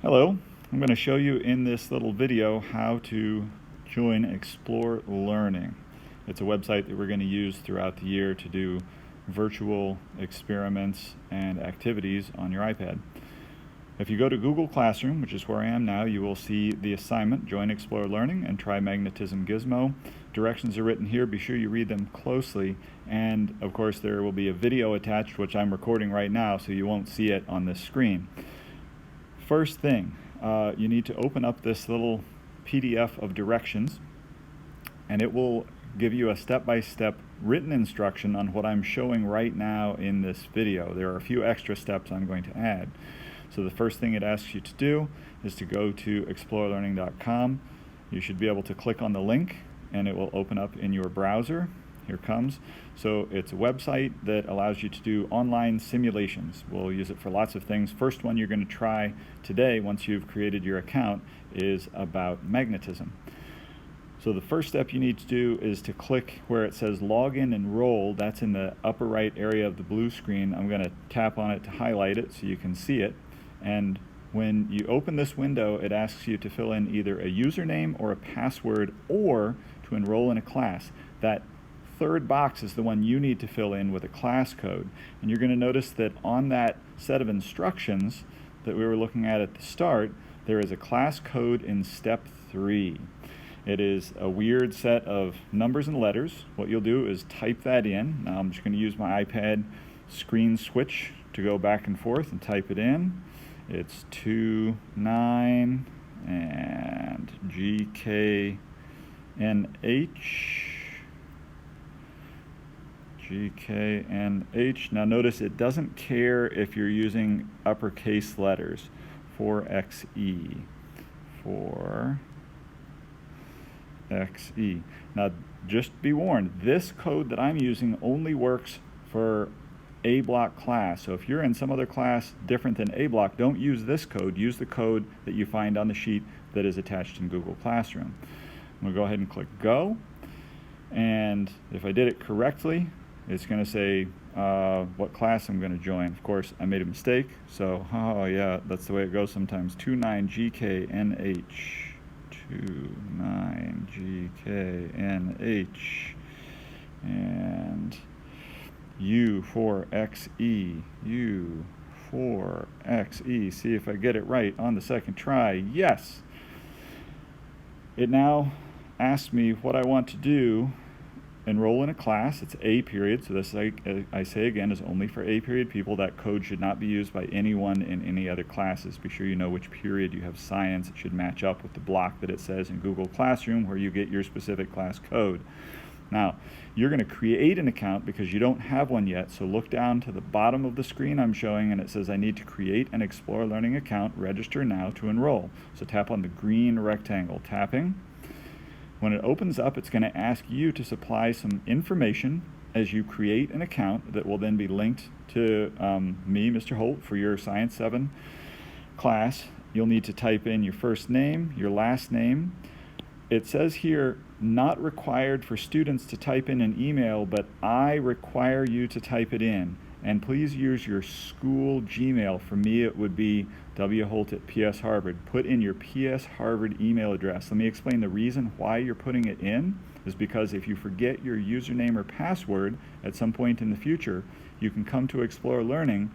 Hello, I'm going to show you in this little video how to join Explore Learning. It's a website that we're going to use throughout the year to do virtual experiments and activities on your iPad. If you go to Google Classroom, which is where I am now, you will see the assignment, Join Explore Learning and Try Magnetism Gizmo. Directions are written here. Be sure you read them closely. And of course there will be a video attached, which I'm recording right now, so you won't see it on this screen. First thing, you need to open up this little PDF of directions, and it will give you a step-by-step written instruction on what I'm showing right now in this video. There are a few extra steps I'm going to add. So the first thing it asks you to do is to go to explorelearning.com. You should be able to click on the link and it will open up in your browser. Here it comes. So it's a website that allows you to do online simulations. We'll use it for lots of things. First one you're going to try today, once you've created your account, is about magnetism. So the first step you need to do is to click where it says Login Enroll. That's in the upper right area of the blue screen. I'm going to tap on it to highlight it so you can see it. And when you open this window, it asks you to fill in either a username or a password or to enroll in a class. That third box is the one you need to fill in with a class code. And you're going to notice that on that set of instructions that we were looking at the start, there is a class code in step 3. It is a weird set of numbers and letters. What you'll do is type that in. Now I'm just going to use my iPad screen switch to go back and forth and type it in. It's 2, 9, and GKNH. GKNH. Now notice it doesn't care if you're using uppercase letters. 4XE. 4XE. Now just be warned, this code that I'm using only works for A block class. So if you're in some other class different than A block, don't use this code. Use the code that you find on the sheet that is attached in Google Classroom. I'm going to go ahead and click Go. And if I did it correctly, it's going to say what class I'm going to join. Of course, I made a mistake, so yeah, that's the way it goes sometimes. 29GKNH. 29GKNH. And U4XE. U4XE. See if I get it right on the second try. Yes! It now asks me what I want to do. Enroll in a class. It's A period, so this, I say again, is only for A period people. That code should not be used by anyone in any other classes. Be sure you know which period you have science. It should match up with the block that it says in Google Classroom where you get your specific class code. Now, you're going to create an account because you don't have one yet, so look down to the bottom of the screen I'm showing and it says I need to create an Explore Learning account, register now to enroll. So tap on the green rectangle, tapping. When it opens up, it's going to ask you to supply some information as you create an account that will then be linked to me, Mr. Holt, for your Science 7 class. You'll need to type in your first name, your last name. It says here, not required for students to type in an email, but I require you to type it in. And please use your school Gmail. For me, it would be wholt@PS Harvard. Put in your PS Harvard email address. Let me explain the reason why you're putting it in is because if you forget your username or password at some point in the future, you can come to Explore Learning,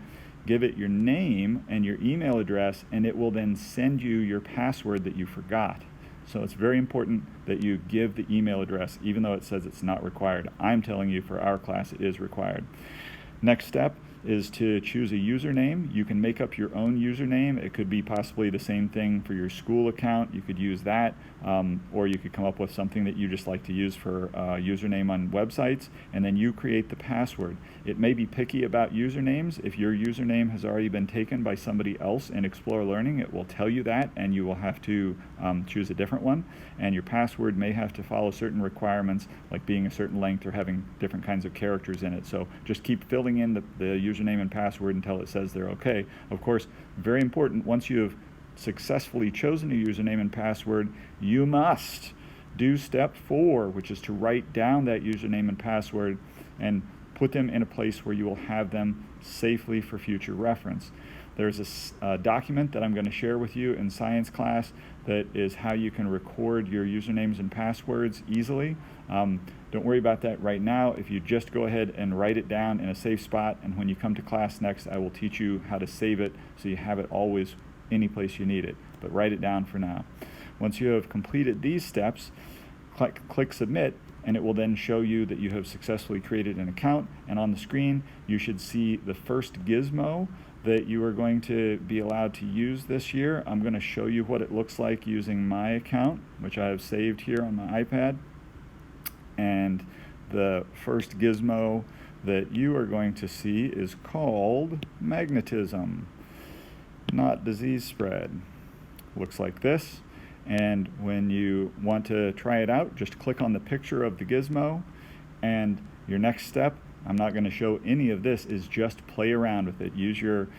give it your name and your email address, and it will then send you your password that you forgot. So it's very important that you give the email address, even though it says it's not required. I'm telling you for our class it is required. Next step is to choose a username. You can make up your own username. It could be possibly the same thing for your school account. You could use that, or you could come up with something that you just like to use for username on websites, and then you create the password. It may be picky about usernames. If your username has already been taken by somebody else in Explore Learning, it will tell you that, and you will have to choose a different one. And your password may have to follow certain requirements, like being a certain length or having different kinds of characters in it. So just keep filling in the username and password until it says they're okay. Of course, very important, once you have successfully chosen a username and password, you must do step 4, which is to write down that username and password and put them in a place where you will have them safely for future reference. there's a document that I'm going to share with you in science class that is how you can record your usernames and passwords easily. Don't worry about that right now. If you just go ahead and write it down in a safe spot, and when you come to class next, I will teach you how to save it so you have it always any place you need it. But write it down for now. Once you have completed these steps, click Submit, and it will then show you that you have successfully created an account. And on the screen, you should see the first gizmo that you are going to be allowed to use this year. I'm going to show you what it looks like using my account, which I have saved here on my iPad. And the first gizmo that you are going to see is called magnetism, not disease spread. Looks like this. And when you want to try it out, just click on the picture of the gizmo, and your next step, I'm not going to show any of this, is just play around with it. Use your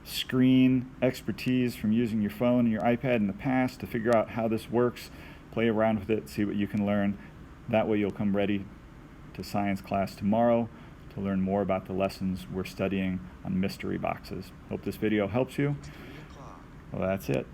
screen expertise from using your phone and your iPad in the past to figure out how this works. Play around with it, see what you can learn. That way you'll come ready to science class tomorrow to learn more about the lessons we're studying on mystery boxes. Hope this video helps you. Well, that's it.